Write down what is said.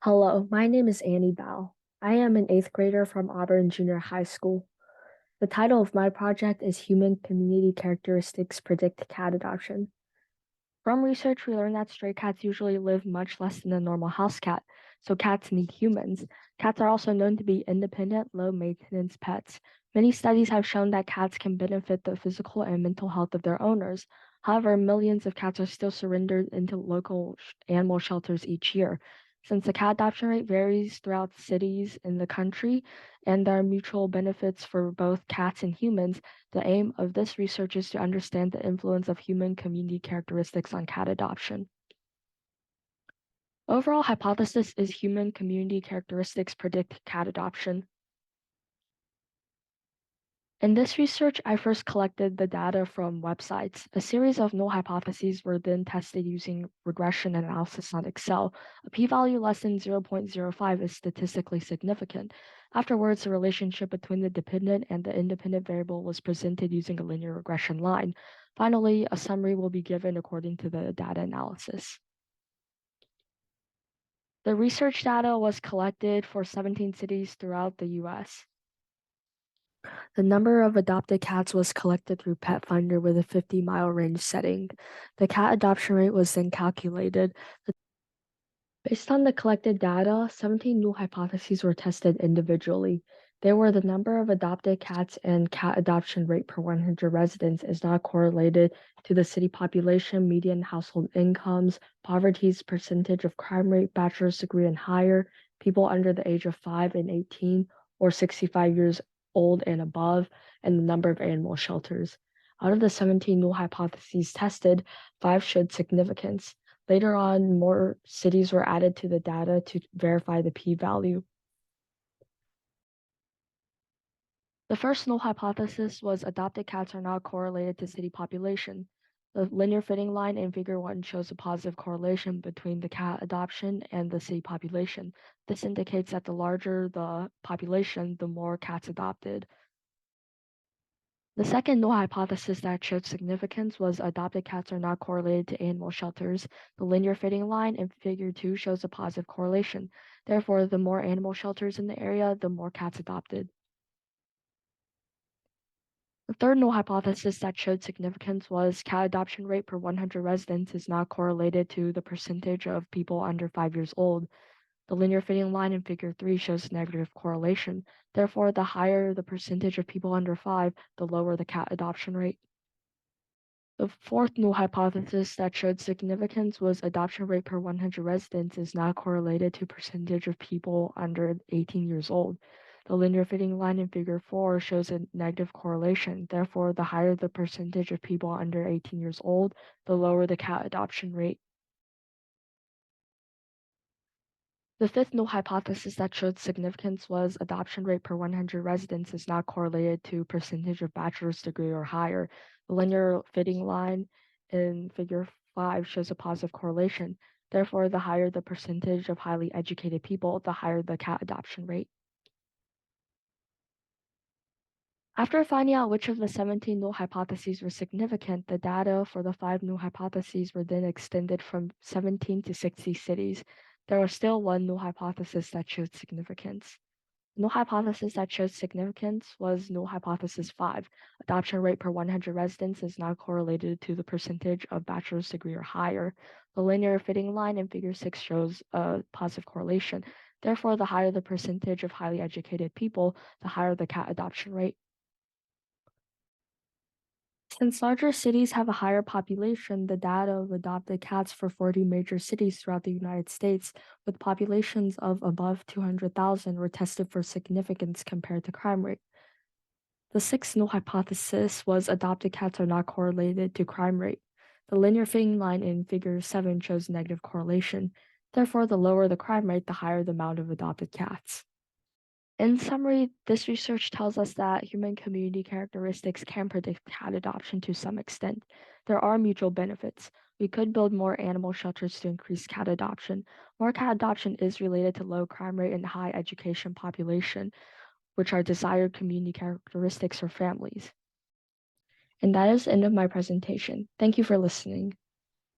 Hello, my name is Annie Bao. I am an eighth grader from Auburn Junior High School. The title of my project is Human Community Characteristics Predict Cat Adoption. From research, we learned that stray cats usually live much less than a normal house cat, so cats need humans. Cats are also known to be independent, low-maintenance pets. Many studies have shown that cats can benefit the physical and mental health of their owners. However, millions of cats are still surrendered into local animal shelters each year. Since the cat adoption rate varies throughout cities in the country, and there are mutual benefits for both cats and humans, the aim of this research is to understand the influence of human community characteristics on cat adoption. Overall hypothesis is human community characteristics predict cat adoption. In this research, I first collected the data from websites. A series of null hypotheses were then tested using regression analysis on Excel. A p-value less than 0.05 is statistically significant. Afterwards, the relationship between the dependent and the independent variable was presented using a linear regression line. Finally, a summary will be given according to the data analysis. The research data was collected for 17 cities throughout the US. The number of adopted cats was collected through Pet Finder with a 50-mile range setting. The cat adoption rate was then calculated. Based on the collected data, 17 new hypotheses were tested individually. They were the number of adopted cats and cat adoption rate per 100 residents is not correlated to the city population, median household incomes, poverty's percentage of crime rate, bachelor's degree and higher, people under the age of 5 and 18, or 65 years old and above, and the number of animal shelters. Out of the 17 null hypotheses tested, 5 showed significance. Later on, more cities were added to the data to verify the p-value. The first null hypothesis was adopted cats are not correlated to city population. The linear fitting line in figure 1 shows a positive correlation between the cat adoption and the city population. This indicates that the larger the population, the more cats adopted. The second null hypothesis that showed significance was adopted cats are not correlated to animal shelters. The linear fitting line in figure 2 shows a positive correlation. Therefore, the more animal shelters in the area, the more cats adopted. The third null hypothesis that showed significance was cat adoption rate per 100 residents is not correlated to the percentage of people under 5 years old. The linear fitting line in figure 3 shows negative correlation. Therefore, the higher the percentage of people under 5, the lower the cat adoption rate. The fourth null hypothesis that showed significance was adoption rate per 100 residents is not correlated to percentage of people under 18 years old. The linear fitting line in figure 4 shows a negative correlation. Therefore, the higher the percentage of people under 18 years old, the lower the cat adoption rate. The fifth null hypothesis that showed significance was adoption rate per 100 residents is not correlated to percentage of bachelor's degree or higher. The linear fitting line in figure 5 shows a positive correlation. Therefore, the higher the percentage of highly educated people, the higher the cat adoption rate. After finding out which of the 17 null hypotheses were significant, the data for the 5 null hypotheses were then extended from 17 to 60 cities. There was still one null hypothesis that showed significance. The null hypothesis that showed significance was null hypothesis 5. Adoption rate per 100 residents is not correlated to the percentage of bachelor's degree or higher. The linear fitting line in figure 6 shows a positive correlation. Therefore, the higher the percentage of highly educated people, the higher the cat adoption rate. Since larger cities have a higher population, the data of adopted cats for 40 major cities throughout the United States with populations of above 200,000 were tested for significance compared to crime rate. The sixth null hypothesis was adopted cats are not correlated to crime rate. The linear fitting line in figure 7 shows negative correlation. Therefore, the lower the crime rate, the higher the amount of adopted cats. In summary, this research tells us that human community characteristics can predict cat adoption to some extent. There are mutual benefits. We could build more animal shelters to increase cat adoption. More cat adoption is related to low crime rate and high education population, which are desired community characteristics for families. And that is the end of my presentation. Thank you for listening.